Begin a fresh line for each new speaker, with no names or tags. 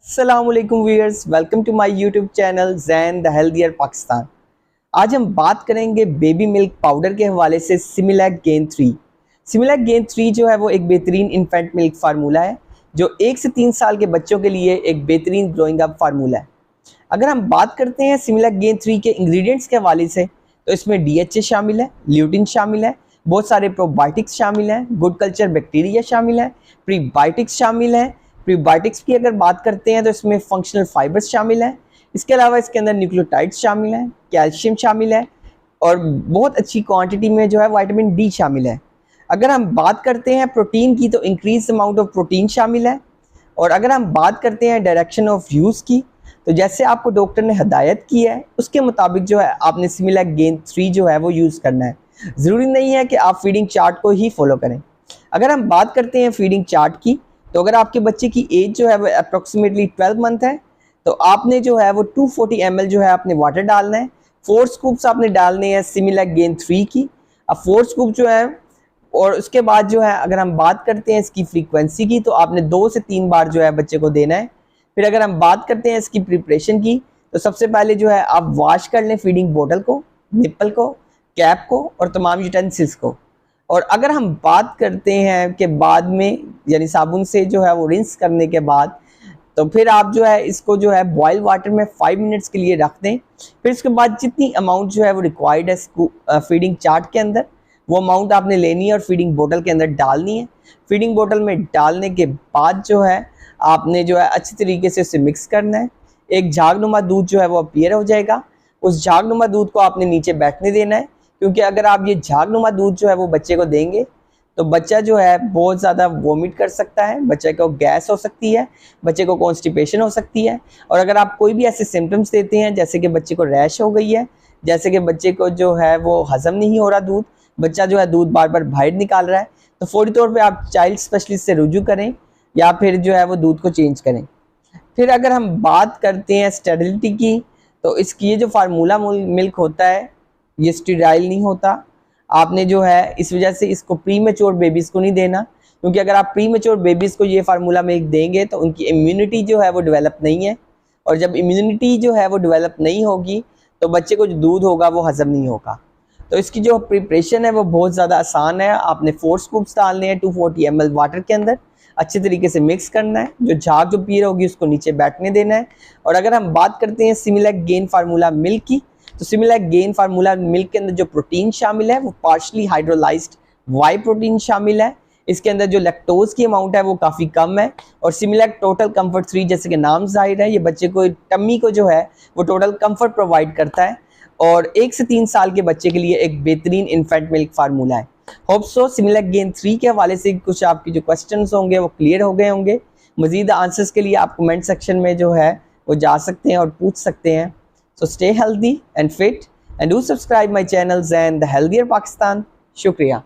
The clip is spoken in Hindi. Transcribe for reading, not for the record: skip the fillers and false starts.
अस्सलामुअलैकुम viewers, welcome to my YouTube channel Zain the healthier Pakistan. आज हम बात करेंगे बेबी मिल्क पाउडर के हवाले से सिमिलैक गेन 3। सिमिलैक गेन 3 जो है वो एक बेहतरीन इन्फेंट मिल्क फार्मूला है जो 1 से 3 साल के बच्चों के लिए एक बेहतरीन ग्रोइंग अप फार्मूला है। अगर हम बात करते हैं सिमिलैक गेन 3 के इंग्रेडिएंट्स के हवाले से तो इसमें DHA शामिल है, ल्यूटिन शामिल है, बहुत सारे प्रोबायोटिक्स शामिल हैं, गुड कल्चर बैक्टीरिया शामिल है, प्रीबायोटिक्स शामिल है। प्रीबायोटिक्स की अगर बात करते हैं तो इसमें फंक्शनल फाइबर्स शामिल हैं। इसके अलावा इसके अंदर न्यूक्लियोटाइड्स शामिल हैं, कैल्शियम शामिल है और बहुत अच्छी क्वांटिटी में जो है विटामिन डी शामिल है। अगर हम बात करते हैं प्रोटीन की तो इंक्रीज अमाउंट ऑफ प्रोटीन शामिल है। और अगर हम बात करते हैं डायरेक्शन ऑफ यूज़ की तो जैसे आपको डॉक्टर ने हदायत की है उसके मुताबिक जो है आपने सिमिलैक गेन 3 जो है वो यूज़ करना है। ज़रूरी नहीं है कि आप फीडिंग चार्ट को ही फॉलो करें। अगर हम बात करते हैं फीडिंग चार्ट की तो अगर आपके बच्चे की एज जो है वो अप्रॉक्सीमेटली 12 मंथ है तो आपने जो है वो 240 ml जो है आपने वाटर डालना है। 4 स्कूप्स आपने डालने हैं सिमिलैक गेन 3 की। अब 4 स्कूप जो है और उसके बाद जो है अगर हम बात करते हैं इसकी फ्रीक्वेंसी की तो आपने 2 से 3 बार जो है बच्चे को देना है। फिर अगर हम बात करते हैं इसकी प्रिपरेशन की तो सबसे पहले जो है आप वॉश कर लें फीडिंग बोतल को, निप्पल को, कैप को और तमाम यूटेंसिल्स को। और अगर हम बात करते हैं कि बाद में यानी साबुन से जो है वो रिंस करने के बाद तो फिर आप जो है इसको जो है बॉयल वाटर में 5 मिनट्स के लिए रख दें। फिर इसके बाद जितनी अमाउंट जो है वो रिक्वायर्ड है फीडिंग चार्ट के अंदर वो अमाउंट आपने लेनी है और फीडिंग बोतल के अंदर डालनी है। फीडिंग बोतल में डालने के बाद जो है आपने जो है अच्छी तरीके से उसे मिक्स करना है। एक झागनुमा दूध जो है वो अपीयर हो जाएगा। उस झागनुमा दूध को आपने नीचे बैठने देना है क्योंकि अगर आप ये झागनुमा दूध जो है वो बच्चे को देंगे तो बच्चा जो है बहुत ज़्यादा वोमिट कर सकता है, बच्चे को गैस हो सकती है, बच्चे को कॉन्स्टिपेशन हो सकती है। और अगर आप कोई भी ऐसे सिम्टम्स देते हैं जैसे कि बच्चे को रैश हो गई है, जैसे कि बच्चे को जो है वो हज़म नहीं हो रहा दूध, बच्चा जो है दूध बार बार बाहर निकाल रहा है, तो फौरी तौर पर आप चाइल्ड स्पेशलिस्ट से रुजू करें या फिर जो है वो दूध को चेंज करें। फिर अगर हम बात करते हैं स्टेरिलिटी की तो इसकी ये जो फार्मूला मिल्क होता है ये स्टेराइल नहीं होता। आपने जो है इस वजह से इसको प्री मैच्योर बेबीज़ को नहीं देना क्योंकि अगर आप प्री मैच्योर बेबीज़ को ये फार्मूला मिल्क देंगे तो उनकी इम्यूनिटी जो है वो डेवलप नहीं है और जब इम्यूनिटी जो है वो डेवलप नहीं होगी तो बच्चे को जो दूध होगा वो हज़म नहीं होगा। तो इसकी जो प्रिपरेशन है वो बहुत ज़्यादा आसान है। आपने 4 स्कूप्स डालने हैं 240 ml वाटर के अंदर, अच्छे तरीके से मिक्स करना है। जो झाग जो पी होगी उसको नीचे बैठने देना है। और अगर हम बात करते हैं सिमिलैक गेन फार्मूला मिल्क की तो सिमिलैक गेन फार्मूला मिल्क के अंदर जो प्रोटीन शामिल है वो पार्शली हाइड्रोलाइज्ड वाई प्रोटीन शामिल है। इसके अंदर जो लैक्टोज की अमाउंट है वो काफ़ी कम है। और सिमिलैक टोटल कंफर्ट 3 जैसे कि नाम जाहिर है ये बच्चे को टम्मी को जो है वो टोटल कंफर्ट प्रोवाइड करता है और 1 से 3 साल के बच्चे के लिए एक बेहतरीन इन्फेंट मिल्क फार्मूला है। होप सो सिमिलैक गेन 3 के हवाले से कुछ आपके जो क्वेश्चंस होंगे वो क्लियर हो गए होंगे। मज़ीद आंसर्स के लिए आप कमेंट सेक्शन में जो है वो जा सकते हैं और पूछ सकते हैं। So stay healthy and fit and do subscribe my channel Zen the Healthier Pakistan. Shukriya.